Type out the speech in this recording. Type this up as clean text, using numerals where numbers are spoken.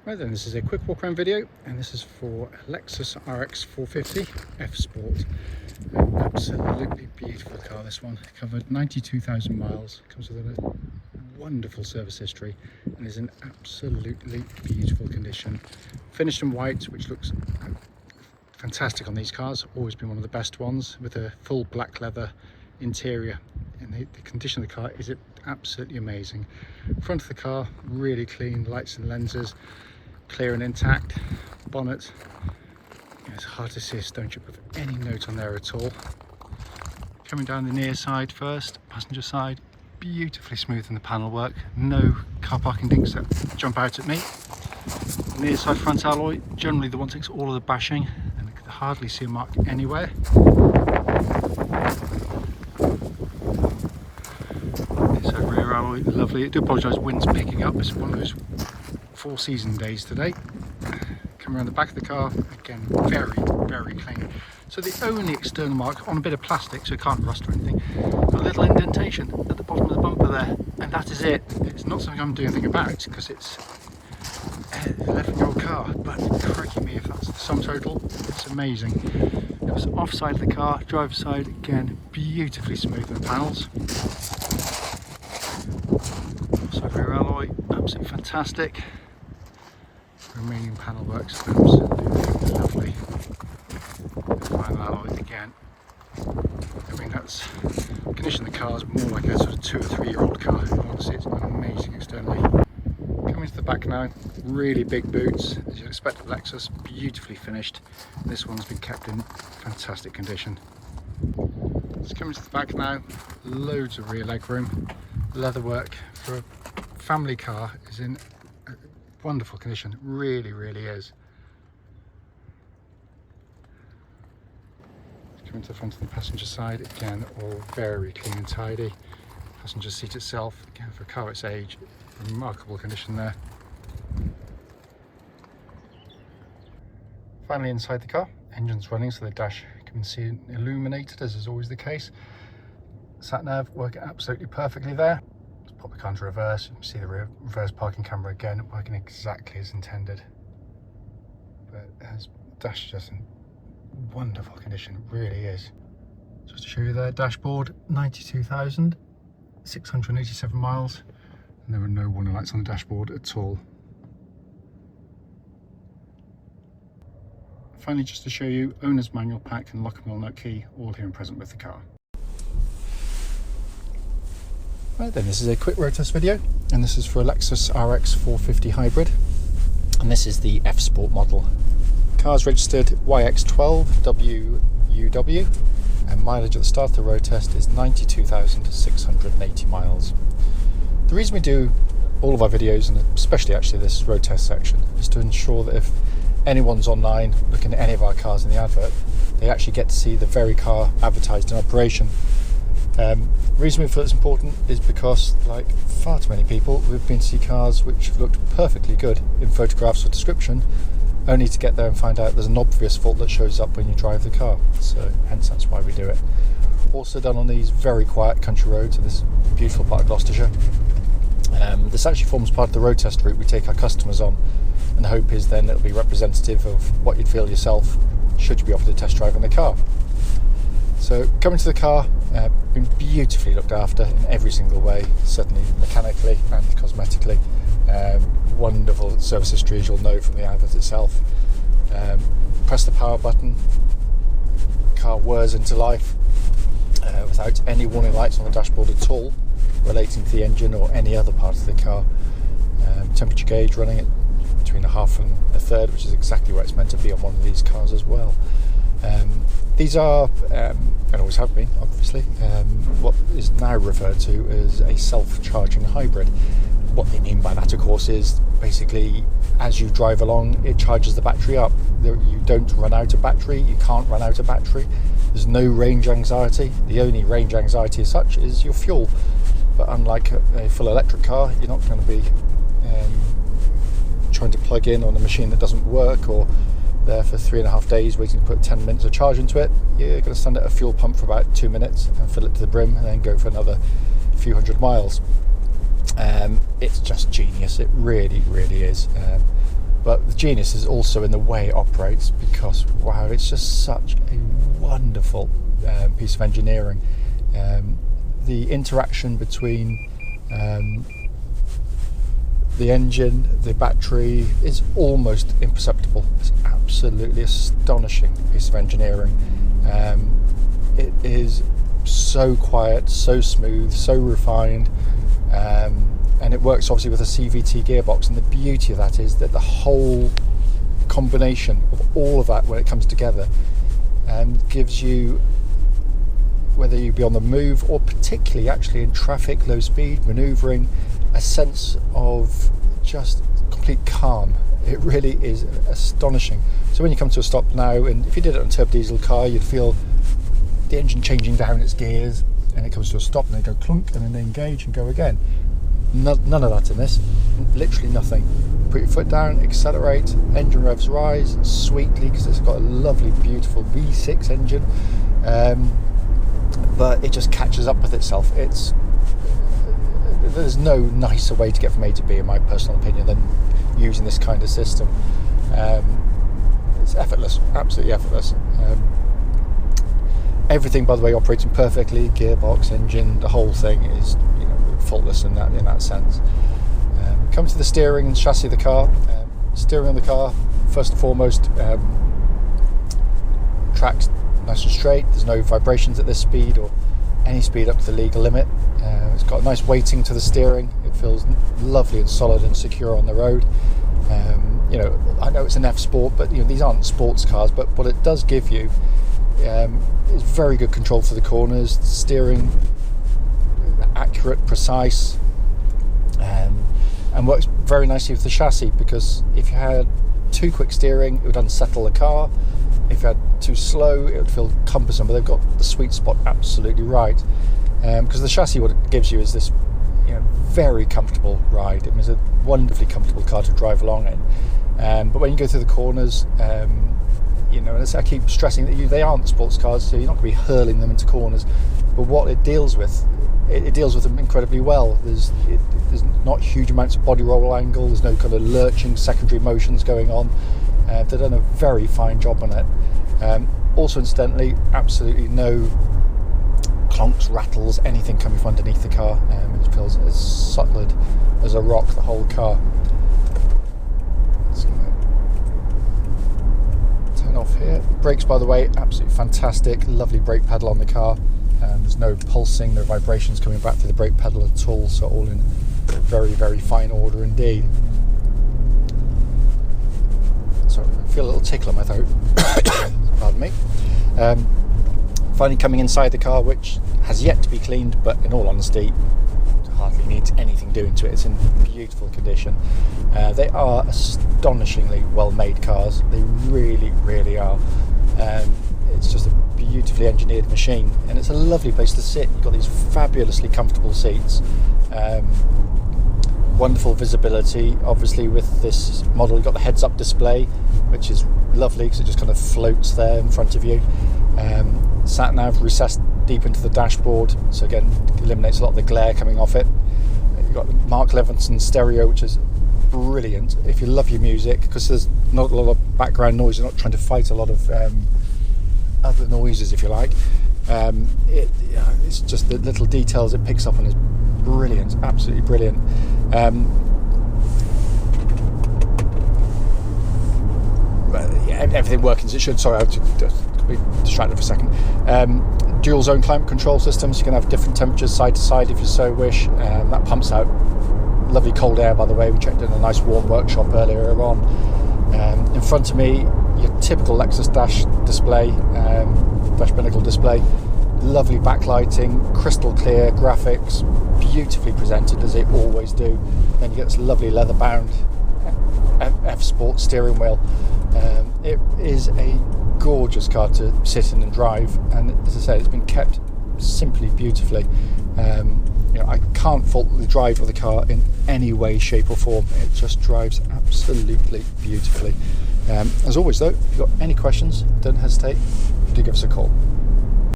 Right then, this is a quick walk around video, and this is for a Lexus RX 450 F Sport. Absolutely beautiful car, this one. Covered 92,000 miles, comes with a wonderful service history, and is in absolutely beautiful condition. Finished in white, which looks fantastic on these cars, always been one of the best ones, with a full black leather interior. And the condition of the car is absolutely amazing. Front of the car, really clean, lights and lenses, clear and intact. Bonnet, it's hard to see a stone chip with any note on there at all. Coming down the near side first, passenger side, beautifully smooth in the panel work, no car parking dinks that jump out at me. Near side front alloy, generally the one that takes all of the bashing, and I can hardly see a mark anywhere. Rear alloy, lovely. I do apologise, wind's picking up. It's one of those four season days today. Come around the back of the car, again very clean. So the only external mark on a bit of plastic, so it can't rust or anything, a little indentation at the bottom of the bumper there, and that is it. It's not something I'm doing anything about because it's an 11-year-old car, but crikey me if that's the sum total, it's amazing. Goes off side of the car, driver's side, again beautifully smooth in the panels. Also rear alloy, absolutely fantastic. Remaining panel works absolutely lovely. Final alloy again. I mean, that's condition of the car is more like a sort of 2 or 3 year old car. Honestly, it's amazing externally. Coming to the back now, really big boots, as you'd expect of Lexus, beautifully finished. This one's been kept in fantastic condition. Just coming to the back now, loads of rear leg room. Leatherwork for a family car is in wonderful condition, really is. Coming to the front of the passenger side, again all very clean and tidy. Passenger seat itself, again for a car its age, remarkable condition there. Finally inside the car, engine's running, so the dash can be seen illuminated, as is always the case. Sat nav working absolutely perfectly there. Let's pop the car into reverse. You can see the reverse parking camera again working exactly as intended. But as dash just in wonderful condition, it really is. Just to show you there, dashboard 92,687 miles, and there are no warning lights on the dashboard at all. Finally, just to show you, owner's manual pack and lock and wheel nut key all here and present with the car. Right then, this is a quick road test video, and this is for a Lexus RX 450 hybrid, and this is the F Sport model. Car's registered YX12WUW, and mileage at the start of the road test is 92,680 miles. The reason we do all of our videos, and especially actually this road test section, is to ensure that if anyone's online looking at any of our cars in the advert, they actually get to see the very car advertised in operation. The reason we feel it's important is because, like far too many people, we've been to see cars which have looked perfectly good in photographs or description, only to get there and find out there's an obvious fault that shows up when you drive the car. So hence that's why we do it. Also done on these very quiet country roads in this beautiful part of Gloucestershire. This actually forms part of the road test route we take our customers on, and the hope is then it'll be representative of what you'd feel yourself should you be offered a test drive in the car. So coming to the car, been beautifully looked after in every single way, certainly mechanically and cosmetically. Wonderful service history, as you'll know from the advert itself. Press the power button, car whirs into life without any warning lights on the dashboard at all relating to the engine or any other part of the car. Temperature gauge running at between a half and a third, which is exactly where it's meant to be on one of these cars as well. These are, and always have been, obviously, what is now referred to as a self-charging hybrid. What they mean by that, of course, is basically as you drive along, it charges the battery up. You don't run out of battery, you can't run out of battery. There's no range anxiety. The only range anxiety as such is your fuel. But unlike a full electric car, you're not going to be trying to plug in on a machine that doesn't work, or there for 3.5 days waiting to put 10 minutes of charge into it. You're going to stand at a fuel pump for about 2 minutes and fill it to the brim, and then go for another few hundred miles. It's just genius, it really is. But the genius is also in the way it operates, because wow, it's just such a wonderful piece of engineering. The interaction between the engine, the battery is almost imperceptible. It's absolutely astonishing piece of engineering. It is so quiet, so smooth, so refined, and it works obviously with a CVT gearbox, and the beauty of that is that the whole combination of all of that, when it comes together, gives you, whether you be on the move or particularly actually in traffic, low speed, manoeuvring, a sense of just complete calm. It really is astonishing. So when you come to a stop now, and if you did it on a turbo diesel car, you'd feel the engine changing down its gears, and it comes to a stop and they go clunk, and then they engage and go again. None of that in this, literally nothing. Put your foot down, accelerate, engine revs rise sweetly, because it's got a lovely beautiful V6 engine, but it just catches up with itself. There's no nicer way to get from A to B, in my personal opinion, than using this kind of system. It's effortless, absolutely effortless. Everything, by the way, operating perfectly. Gearbox, engine, the whole thing is, faultless in that sense. Come to the steering and chassis of the car. Steering of the car, first and foremost, tracks nice and straight. There's no vibrations at this speed or any speed up to the legal limit. It's got a nice weighting to the steering. It feels lovely and solid and secure on the road. I know it's an F Sport, but these aren't sports cars. But what it does give you is very good control for the corners. The steering, accurate, precise, and works very nicely with the chassis, because if you had too quick steering, it would unsettle the car. If you had too slow, it would feel cumbersome. But they've got the sweet spot absolutely right, because the chassis, what it gives you is this very comfortable ride. It's a wonderfully comfortable car to drive along in, but when you go through the corners, and I keep stressing that they aren't sports cars, so you're not going to be hurling them into corners. But what it deals with, it deals with them incredibly well. There's not huge amounts of body roll angle. There's no kind of lurching secondary motions going on. They've done a very fine job on it. Also, incidentally, absolutely no clonks, rattles, anything coming from underneath the car. It feels as solid as a rock, the whole car. Just gonna turn off here. Brakes, by the way, absolutely fantastic. Lovely brake pedal on the car. There's no pulsing, no vibrations coming back through the brake pedal at all, so all in very, very fine order indeed. So I feel a little tickle on my throat. Pardon me. Finally coming inside the car, which has yet to be cleaned, but in all honesty, hardly needs anything doing to it. It's in beautiful condition. They are astonishingly well-made cars. They really, really are. It's just a beautifully engineered machine, and it's a lovely place to sit. You've got these fabulously comfortable seats, wonderful visibility. Obviously, with this model, you've got the heads-up display, which is lovely because it just kind of floats there in front of you. Sat nav recessed deep into the dashboard, so again eliminates a lot of the glare coming off it. You've got Mark Levinson stereo, which is brilliant if you love your music, because there's not a lot of background noise. You're not trying to fight a lot of other noises, if you like. It's just the little details it picks up on is brilliant, absolutely brilliant. Everything working as it should. Sorry, I was just be distracted for a second. Dual zone climate control systems. You can have different temperatures side to side if you so wish. That pumps out lovely cold air, by the way. We checked in a nice warm workshop earlier on. In front of me, your typical Lexus dash display, dash binnacle display. Lovely backlighting, crystal clear graphics, beautifully presented as they always do. Then you get this lovely leather bound F Sport steering wheel. It is a gorgeous car to sit in and drive, and as I say, it's been kept simply beautifully. I can't fault the drive of the car in any way, shape or form. It just drives absolutely beautifully. As always though, if you've got any questions, don't hesitate to give us a call.